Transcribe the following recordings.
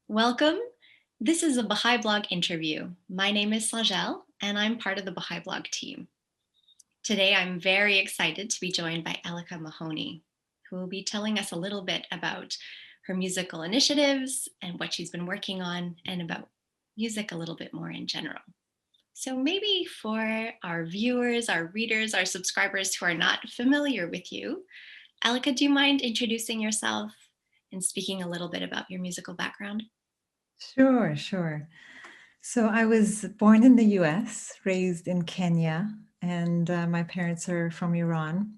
Welcome. This is a Baha'i Blog interview. My name is Sonjel, and I'm part of the Baha'i Blog team. Today, I'm very excited to be joined by Elika Mahony, who will be telling us a little bit about her musical initiatives and what she's been working on, and about music a little bit more in general. So, maybe for our viewers, our readers, our subscribers who are not familiar with you, Elika, do you mind introducing yourself and speaking a little bit about your musical background? Sure, sure. So I was born in the US, raised in Kenya, and my parents are from Iran.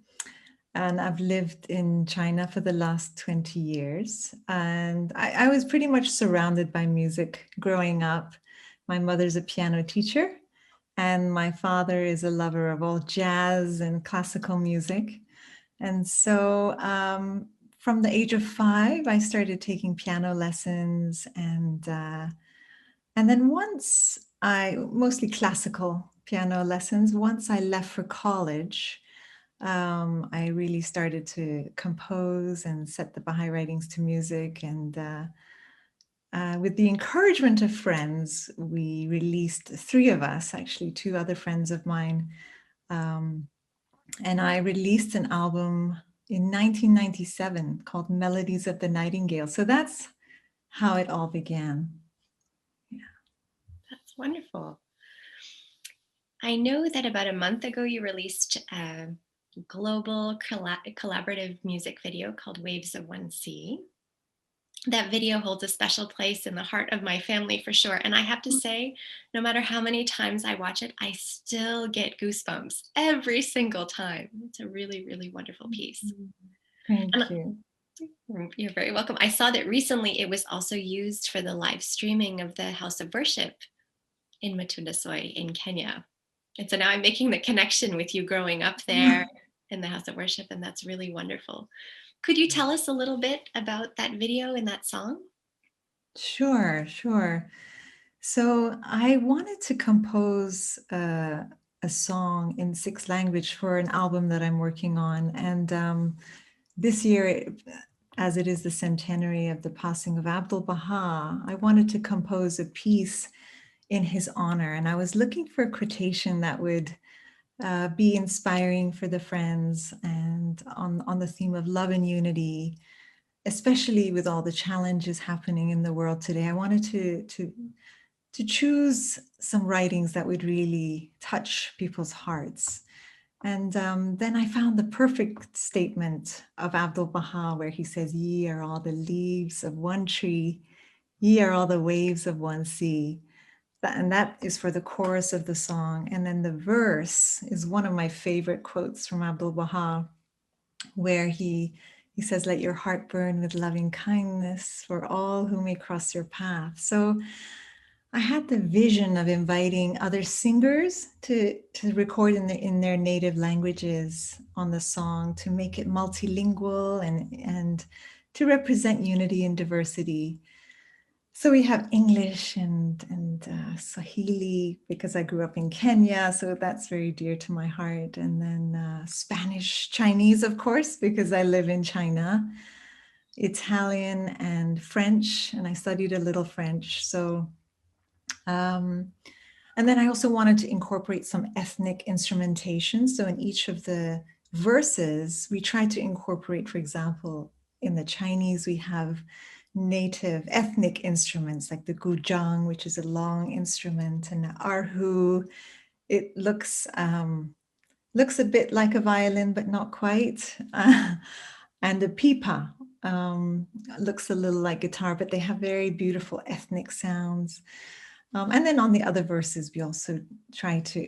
And I've lived in China for the last 20 years. And I was pretty much surrounded by music growing up. My mother's a piano teacher, and my father is a lover of all jazz and classical music. And so from the age of 5, I started taking piano lessons and then mostly classical piano lessons. Once I left for college, I really started to compose and set the Baha'i writings to music. And with the encouragement of friends, we released three of us, actually, two other friends of mine. Um, and I released an album in 1997 called Melodies of the Nightingale. So that's how it all began. That's wonderful. I know that about a month ago you released a global collaborative music video called Waves of One Sea. That video holds a special place in the heart of my family for sure. And I have to say, no matter how many times I watch it, I still get goosebumps every single time. It's a really, really wonderful piece. Thank And you. you're very welcome. I saw that recently it was also used for the live streaming of the House of Worship in Matunda Soy in Kenya. And so now I'm making the connection with you growing up there in the House of Worship, and that's really wonderful. Could you tell us a little bit about that video and that song? Sure, sure. So I wanted to compose a song in 6 language for an album that I'm working on. And this year, as it is the centenary of the passing of Abdul Baha, I wanted to compose a piece in his honor. And I was looking for a quotation that would be inspiring for the friends and on the theme of love and unity, especially with all the challenges happening in the world today. I wanted to choose some writings that would really touch people's hearts. And then I found the perfect statement of Abdul Baha, where he says, "Ye are all the leaves of one tree, ye are all the waves of one sea." And that is for the chorus of the song. And then the verse is one of my favorite quotes from Abdul Baha, where he says, "Let your heart burn with loving kindness for all who may cross your path." So I had the vision of inviting other singers to record in their native languages on the song, to make it multilingual and to represent unity and diversity. So we have English and Swahili, because I grew up in Kenya, so that's very dear to my heart. And then Spanish, Chinese, of course, because I live in China, Italian and French, and I studied a little French. So, and then I also wanted to incorporate some ethnic instrumentation. So in each of the verses, we tried to incorporate, for example, in the Chinese, we have native ethnic instruments like the guzheng, which is a long instrument, and the erhu. It looks a bit like a violin, but not quite. And the pipa looks a little like guitar, but they have very beautiful ethnic sounds. And then on the other verses, we also try to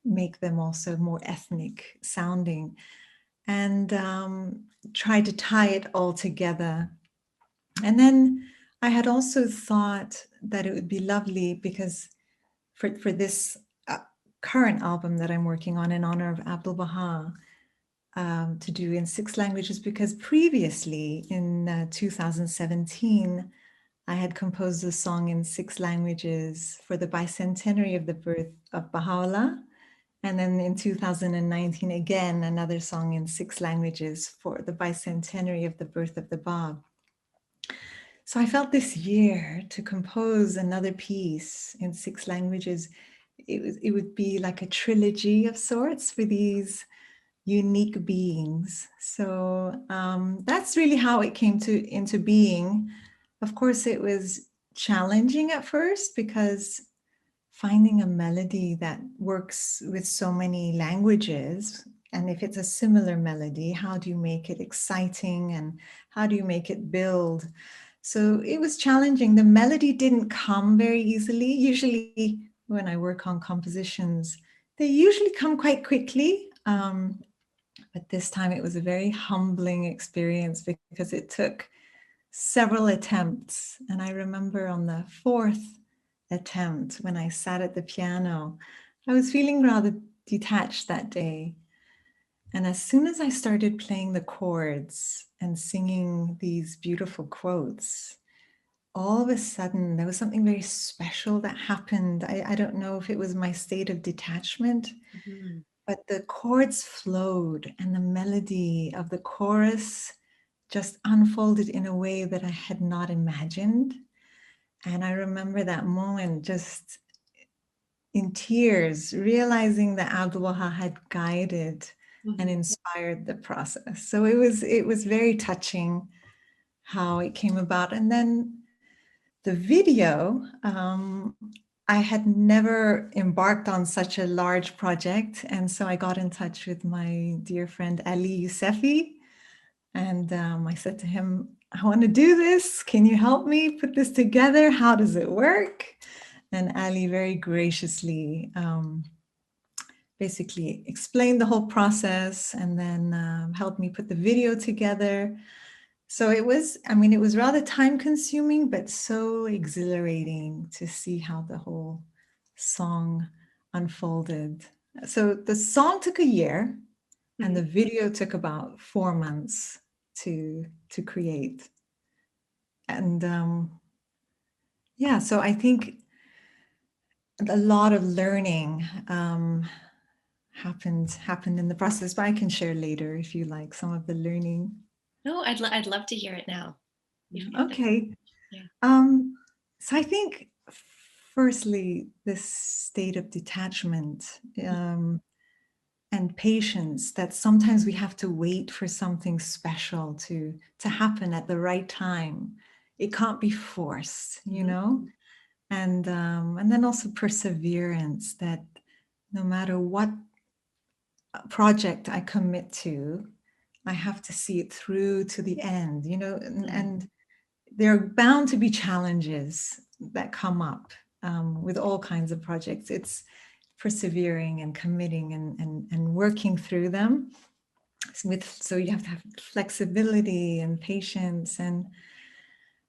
make them also more ethnic sounding, and try to tie it all together. And then I had also thought that it would be lovely, because for this current album that I'm working on in honor of Abdul Baha, to do in 6 languages, because previously in 2017, I had composed a song in 6 languages for the bicentenary of the birth of Baha'u'llah. And then in 2019, again, another song in 6 languages for the bicentenary of the birth of the Bab. So I felt this year to compose another piece in 6 languages. It would be like a trilogy of sorts for these unique beings. So that's really how it came into being. Of course, it was challenging at first because finding a melody that works with so many languages, and if it's a similar melody, how do you make it exciting and how do you make it build? So it was challenging. The melody didn't come very easily. Usually when I work on compositions, they usually come quite quickly. But this time it was a very humbling experience because it took several attempts. And I remember on the fourth attempt, when I sat at the piano, I was feeling rather detached that day. And as soon as I started playing the chords and singing these beautiful quotes, all of a sudden there was something very special that happened. I don't know if it was my state of detachment, but the chords flowed and the melody of the chorus just unfolded in a way that I had not imagined. And I remember that moment just in tears, realizing that Abdul Baha had guided and inspired the process. So it was very touching how it came about. And then the video, I had never embarked on such a large project. And so I got in touch with my dear friend Ali Yousefi. And I said to him, I want to do this. Can you help me put this together? How does it work? And Ali very graciously basically explained the whole process and then helped me put the video together. So it was rather time consuming, but so exhilarating to see how the whole song unfolded. So the song took a year and the video took about 4 months to create. And yeah, so I think a lot of learning happened in the process, but I can share later if you like some of the learning. No, I'd love to hear it now. Okay. Yeah. So I think firstly, this state of detachment and patience, that sometimes we have to wait for something special to happen at the right time. It can't be forced, you know? And then also perseverance, that no matter what project I commit to, I have to see it through to the end, you know, and there are bound to be challenges that come up with all kinds of projects. It's persevering and committing and working through them. So you have to have flexibility and patience, and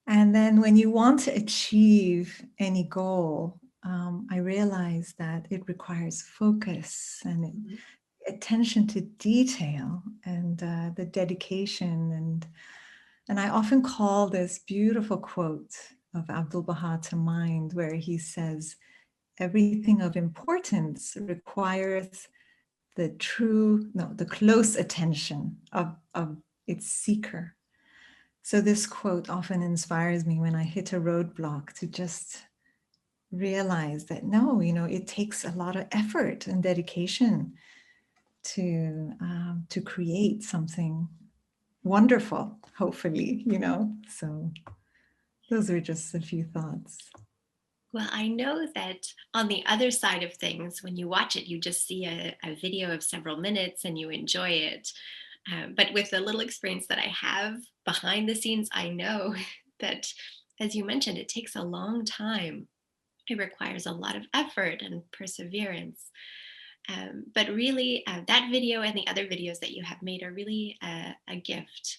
then when you want to achieve any goal, I realize that it requires focus and attention to detail and the dedication. And I often call this beautiful quote of Abdul Baha to mind, where he says, everything of importance requires the close attention of its seeker. So this quote often inspires me when I hit a roadblock to just realize that no, you know, it takes a lot of effort and dedication to create something wonderful, hopefully, you know. So those are just a few thoughts. Well, I know that on the other side of things, when you watch it, you just see a video of several minutes and you enjoy it. But with the little experience that I have behind the scenes, I know that, as you mentioned, it takes a long time. It requires a lot of effort and perseverance. But really, that video and the other videos that you have made are really a gift,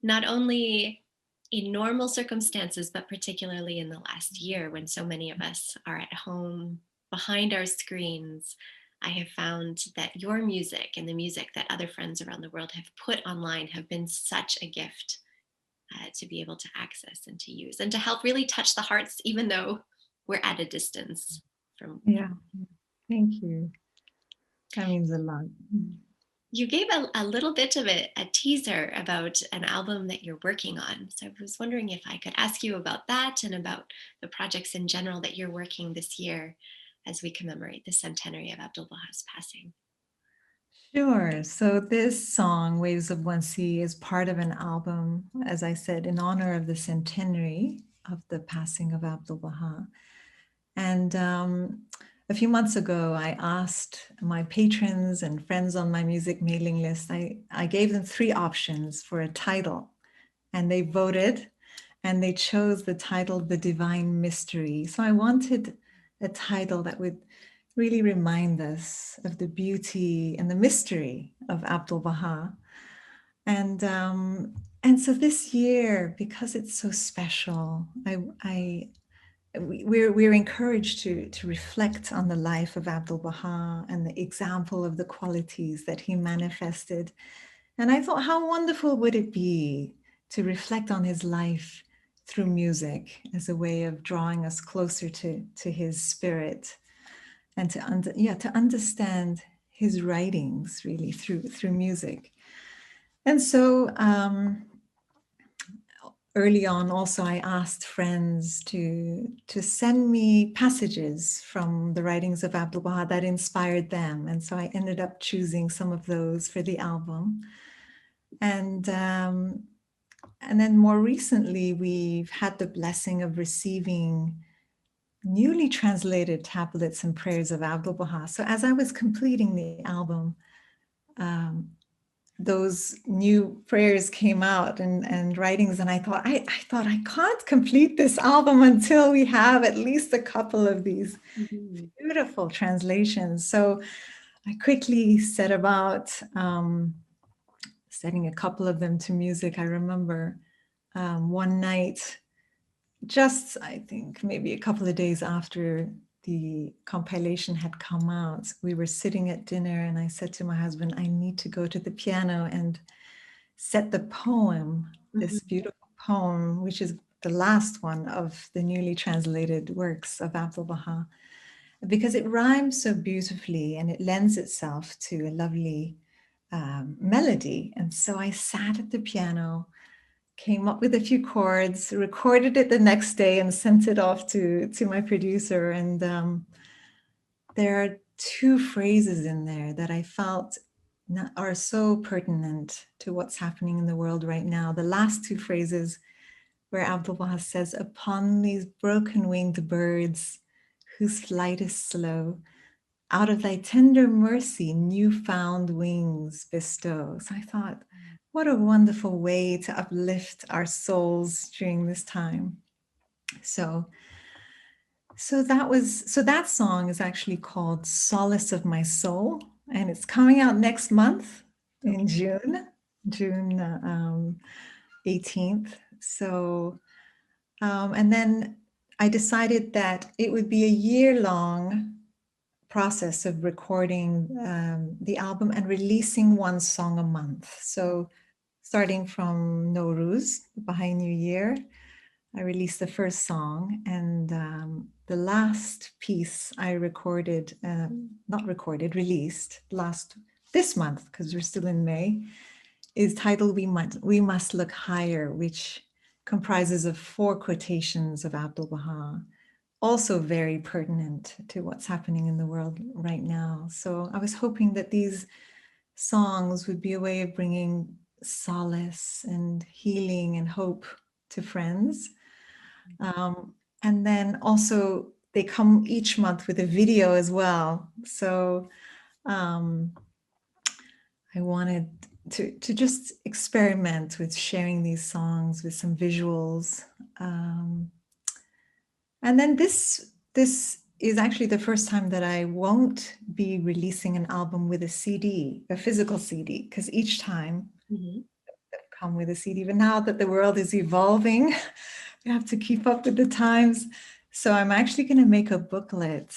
not only in normal circumstances, but particularly in the last year when so many of us are at home behind our screens. I have found that your music and the music that other friends around the world have put online have been such a gift to be able to access and to use and to help really touch the hearts, even though we're at a distance from. Yeah, thank you. That means a lot. You gave a little bit of a teaser about an album that you're working on. So I was wondering if I could ask you about that and about the projects in general that you're working this year as we commemorate the centenary of Abdul Baha's passing. Sure. So this song, Waves of One Sea, is part of an album, as I said, in honor of the centenary of the passing of Abdul Baha. And a few months ago, I asked my patrons and friends on my music mailing list, I gave them three options for a title, and they voted and they chose the title, The Divine Mystery. So I wanted a title that would really remind us of the beauty and the mystery of Abdul Baha. And so this year, because it's so special, we're encouraged to reflect on the life of Abdul Baha and the example of the qualities that he manifested. And I thought, how wonderful would it be to reflect on his life through music as a way of drawing us closer to his spirit and to understand his writings really through music. And so early on, also, I asked friends to send me passages from the writings of Abdul Baha that inspired them. And so I ended up choosing some of those for the album. And then more recently, we've had the blessing of receiving newly translated tablets and prayers of Abdul Baha. So as I was completing the album, those new prayers came out and writings, and I thought I can't complete this album until we have at least a couple of these beautiful translations. So I quickly set about setting a couple of them to music. I remember one night, just I think maybe a couple of days after the compilation had come out, we were sitting at dinner and I said to my husband, I need to go to the piano and set the poem, this beautiful poem, which is the last one of the newly translated works of Abdul Baha, because it rhymes so beautifully and it lends itself to a lovely melody. And so I sat at the piano, came up with a few chords, recorded it the next day and sent it off to my producer. And there are two phrases in there that I felt are so pertinent to what's happening in the world right now. The last two phrases where Abdul Baha says, upon these broken-winged birds whose flight is slow, out of thy tender mercy, newfound wings bestow. So I thought, what a wonderful way to uplift our souls during this time. So that song is actually called Solace of My Soul, and it's coming out next month in June 18th. So, and then I decided that it would be a year-long process of recording the album and releasing one song a month. So starting from Nowruz, the Baha'i New Year, I released the first song, and the last piece I recorded, released this month, because we're still in May, is titled We Must Look Higher, which comprises of 4 quotations of Abdul Baha, also very pertinent to what's happening in the world right now. So I was hoping that these songs would be a way of bringing solace and healing and hope to friends. And then also they come each month with a video as well. So I wanted to just experiment with sharing these songs with some visuals. And then this is actually the first time that I won't be releasing an album with a CD, a physical CD, because each time they come with a CD. But now that the world is evolving, we have to keep up with the times. So I'm actually going to make a booklet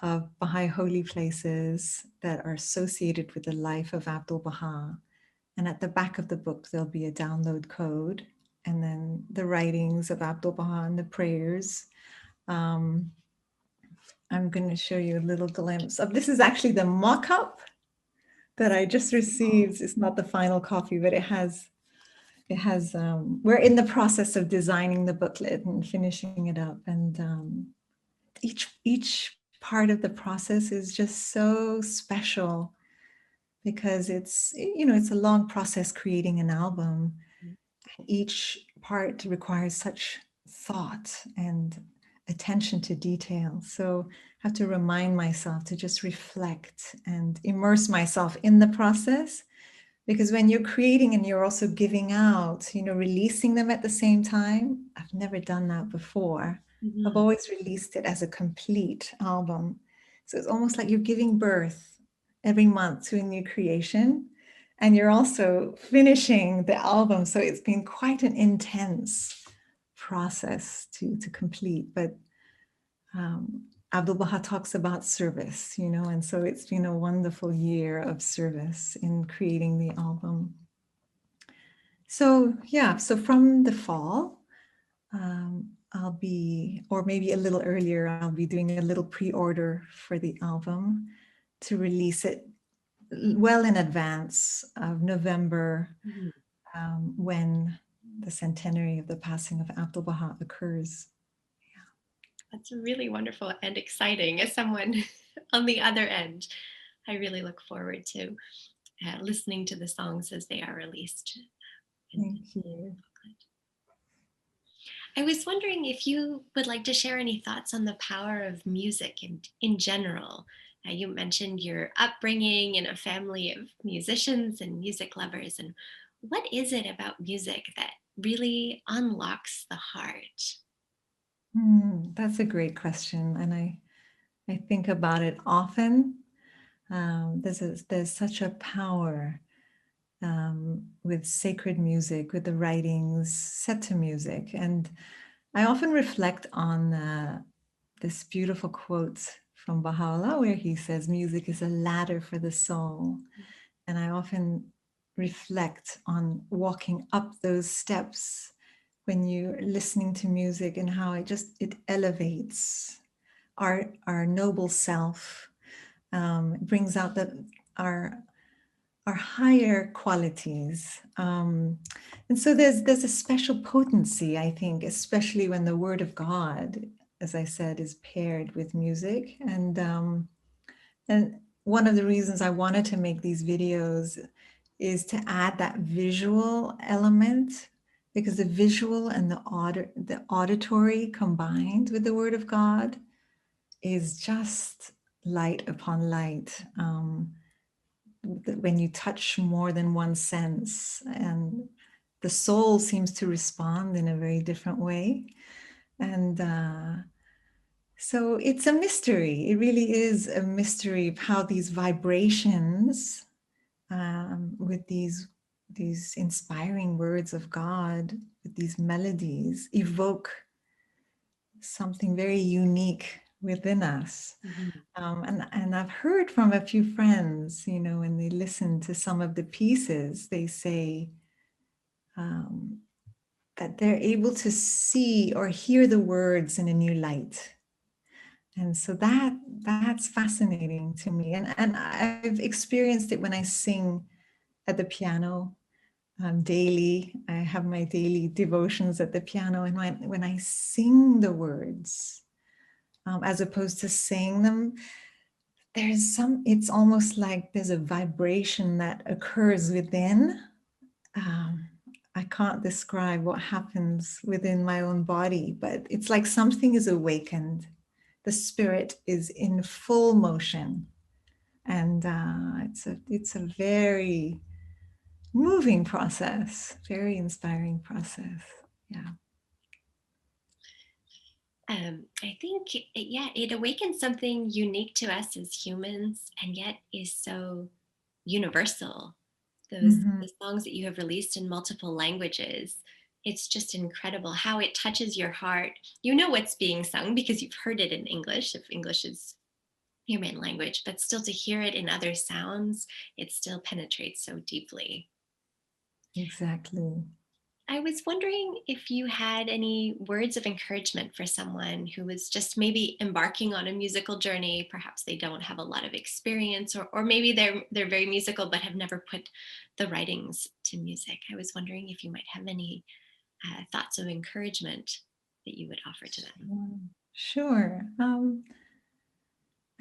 of Baha'i holy places that are associated with the life of Abdul Baha. And at the back of the book, there'll be a download code, and then the writings of Abdul Baha and the prayers. I'm going to show you a little glimpse of, this is actually the mock-up that I just received. It's not the final copy, but we're in the process of designing the booklet and finishing it up. And each part of the process is just so special because it's a long process creating an album. Each part requires such thought and attention to detail. So I have to remind myself to just reflect and immerse myself in the process. Because when you're creating and you're also giving out, releasing them at the same time, I've never done that before. I've always released it as a complete album. So it's almost like you're giving birth every month to a new creation. And you're also finishing the album. So it's been quite an intense process to complete. But Abdul Baha talks about service, and so it's been a wonderful year of service in creating the album. So from the fall, I'll be, or maybe a little earlier, I'll be doing a little pre-order for the album to release it well in advance of November, when the centenary of the passing of Abdul Baha occurs. That's really wonderful and exciting. As someone on the other end, I really look forward to listening to the songs as they are released. Thank you. I was wondering if you would like to share any thoughts on the power of music in general. You mentioned your upbringing in a family of musicians and music lovers. And what is it about music that really unlocks the heart? That's a great question. And I think about it often. There's such a power with sacred music, with the writings set to music. And I often reflect on this beautiful quote from Baha'u'llah, where he says, music is a ladder for the soul. And I often reflect on walking up those steps when you're listening to music and how it elevates our noble self. It brings out our higher qualities. And so there's a special potency, I think, especially when the word of God, as I said, is paired with music. And one of the reasons I wanted to make these videos is to add that visual element, because the visual and the auditory combined with the word of God is just light upon light. When you touch more than one sense, and the soul seems to respond in a very different way. And so it's a mystery. It really is a mystery of how these vibrations with these inspiring words of God, with these melodies, evoke something very unique within us. And I've heard from a few friends, when they listen to some of the pieces, they say that they're able to see or hear the words in a new light. And so that's fascinating to me. And I've experienced it when I sing at the piano daily. I have my daily devotions at the piano. And when I sing the words, as opposed to saying them, it's almost like there's a vibration that occurs within. I can't describe what happens within my own body, but it's like something is awakened. The spirit is in full motion. And it's a very moving process, very inspiring process. Yeah. I think, it awakens something unique to us as humans, and yet is so universal. The songs that you have released in multiple languages, it's just incredible how it touches your heart. You know what's being sung because you've heard it in English, if English is your main language, but still to hear it in other sounds, it still penetrates so deeply. Exactly. I was wondering if you had any words of encouragement for someone who was just maybe embarking on a musical journey. Perhaps they don't have a lot of experience, or maybe they're very musical but have never put the writings to music. I was wondering if you might have any thoughts of encouragement that you would offer to them. Sure. Sure.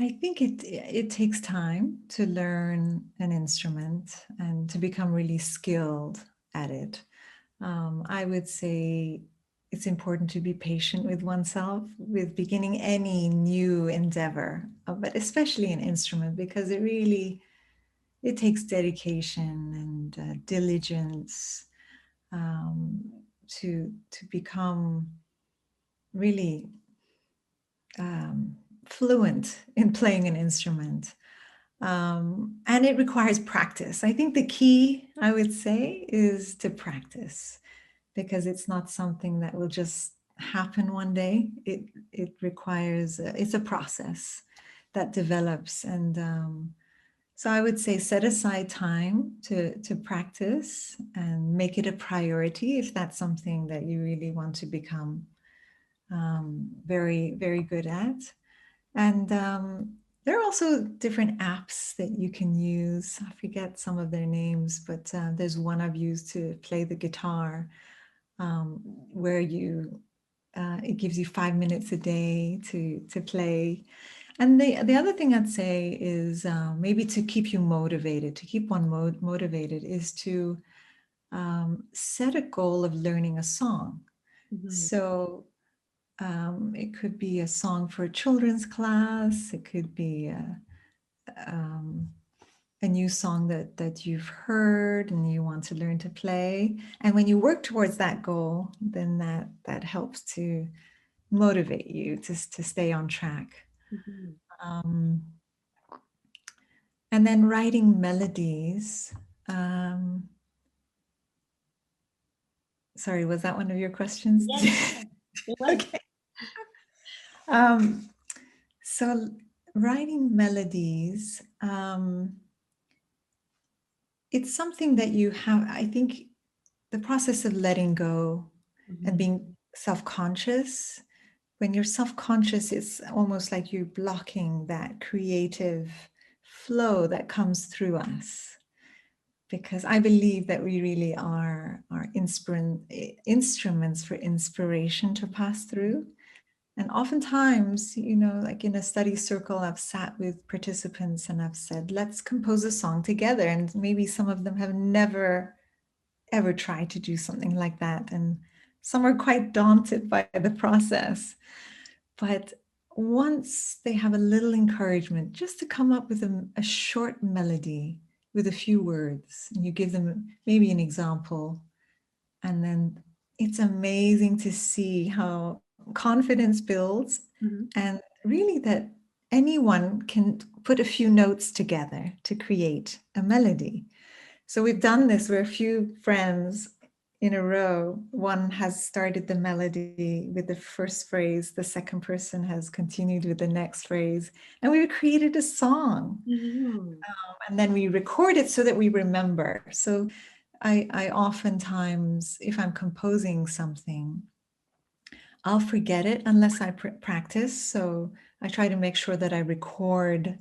I think it takes time to learn an instrument and to become really skilled at it. I would say it's important to be patient with oneself with beginning any new endeavor, but especially an instrument, because it takes dedication and diligence to become really fluent in playing an instrument. And it requires practice. I think the key, I would say, is to practice, because it's not something that will just happen one day. It requires, it's a process that develops. And so I would say set aside time to practice and make it a priority if that's something that you really want to become very, very good at. And there are also different apps that you can use. I forget some of their names, but there's one I've used to play the guitar, where it gives you 5 minutes a day to play. And the other thing I'd say is maybe to keep you motivated, to keep one motivated, is to set a goal of learning a song. Mhm. So it could be a song for a children's class. It could be a new song that you've heard and you want to learn to play. And when you work towards that goal, then that helps to motivate you to stay on track. Mhm. Um, and then writing melodies. Um, Sorry, was that one of your questions? Yes, it was. Okay. Um, so writing melodies, it's something that you have, I think the process of letting go and Mhm. being self-conscious, when you're self-conscious, it's almost like you're blocking that creative flow that comes through us. Because I believe that we really are instruments for inspiration to pass through. And oftentimes, like in a study circle, I've sat with participants and I've said, let's compose a song together. And maybe some of them have never, ever tried to do something like that. And some are quite daunted by the process. But once they have a little encouragement, just to come up with a short melody with a few words, and you give them maybe an example, and then it's amazing to see how confidence builds, Mhm. and really that anyone can put a few notes together to create a melody. So we've done this. We're a few friends in a row. One has started the melody with the first phrase, the second person has continued with the next phrase, and we've created a song. Mhm. And then we record it so that we remember. So I oftentimes, if I'm composing something, I'll forget it unless I practice. So I try to make sure that I record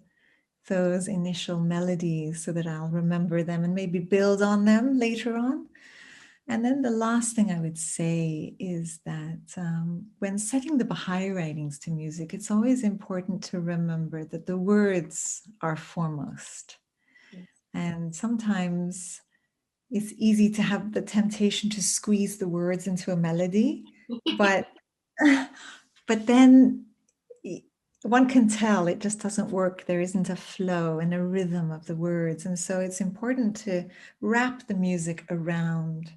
those initial melodies so that I'll remember them and maybe build on them later on. And then the last thing I would say is that when setting the Baha'i writings to music, it's always important to remember that the words are foremost. Yes. And sometimes it's easy to have the temptation to squeeze the words into a melody, but but then one can tell it just doesn't work. There isn't a flow and a rhythm of the words. And so it's important to wrap the music around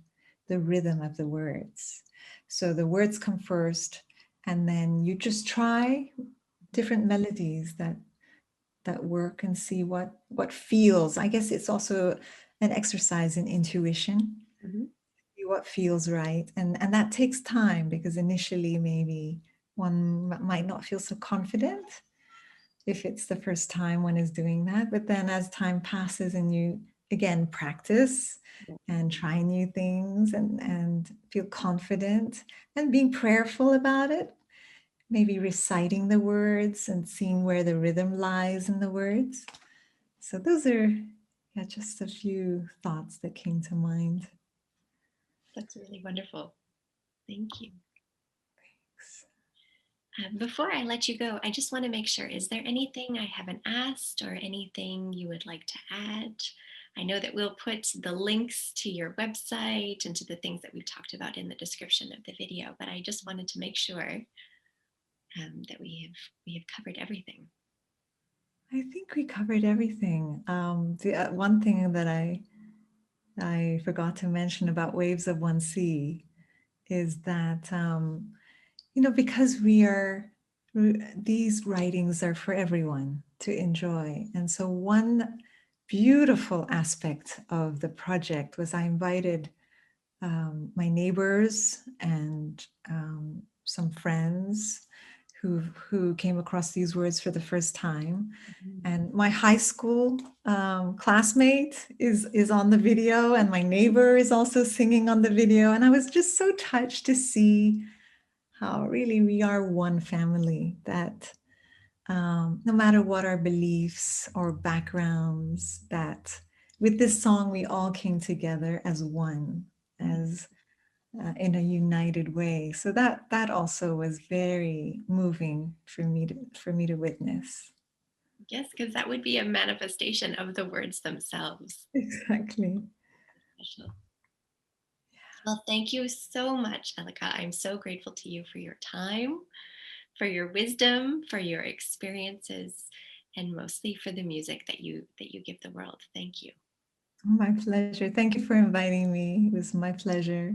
the rhythm of the words. So the words come first, and then you just try different melodies that work and see what feels. I guess it's also an exercise in intuition, Mhm. see what feels right. And that takes time, because initially maybe one might not feel so confident if it's the first time one is doing that. But then as time passes and you again, practice and try new things and feel confident and being prayerful about it. Maybe reciting the words and seeing where the rhythm lies in the words. So those are just a few thoughts that came to mind. That's really wonderful. Thank you. Before I let you go, I just want to make sure, is there anything I haven't asked or anything you would like to add? I know that we'll put the links to your website and to the things that we've talked about in the description of the video, but I just wanted to make sure that we have covered everything. I think we covered everything. The one thing that I forgot to mention about Waves of One Sea is that because these writings are for everyone to enjoy, and so one beautiful aspect of the project was I invited my neighbors and some friends who came across these words for the first time. And my high school classmate is on the video, and my neighbor is also singing on the video. And I was just so touched to see how really we are one family, that no matter what our beliefs or backgrounds, that with this song, we all came together as one, as in a united way. So that also was very moving for me to witness. Yes, because that would be a manifestation of the words themselves. Exactly. Special. Well, thank you so much, Elika. I'm so grateful to you for your time, for your wisdom, for your experiences, and mostly for the music that you give the world. Thank you. My pleasure. Thank you for inviting me. It was my pleasure.